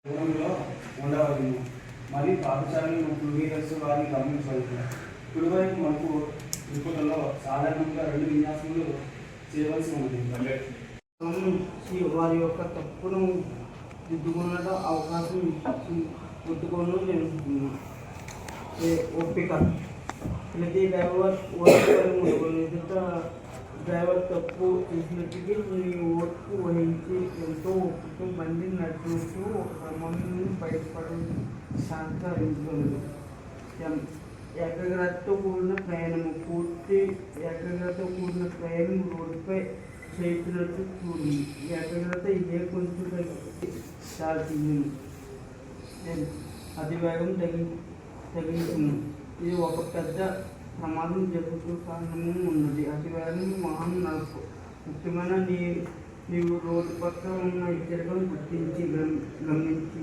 దూరంలో ఉండవలను. మరి పాఠశాలను టూ వీలర్స్ వారిని గమనించవలను. కుడివైపు మనకు త్రిపురలో సాధారణంగా 2 విన్యాసములు చేయవలసి ఉంటుంది. వారి యొక్క తప్పును దిద్దుకున్న అవకాశం ముట్టుకోను నేను ఓపిక. ప్రతి డ్రైవర్ ఎదుట డ్రైవర్ తప్పు చేసినట్టుగా నీ ఓర్పు వహించి ఎంతో ఓపిక బండి నడుపుతూ ఒక ప్రమాదం నుండి బయటపడి సహకరించండి. ఏకాగ్రతతో కూడిన ప్రయాణము. పూర్తి ఏకాగ్రతతో కూడిన ప్రయాణం రోడ్డుపై చేతులతో చూడండి. ఏకాగ్రత ఇదే కొంచెం సాధించను. అతివేగం తగ్గించును. ఇది ఒక పెద్ద ప్రమాదం జరుగుతూ కారణము ఉన్నది. అతివేగం వాహనం నడుపు. ముఖ్యమైన నీవు రోడ్డు పక్కన ఉన్న హెచ్చరికలను గుర్తించి గమనించి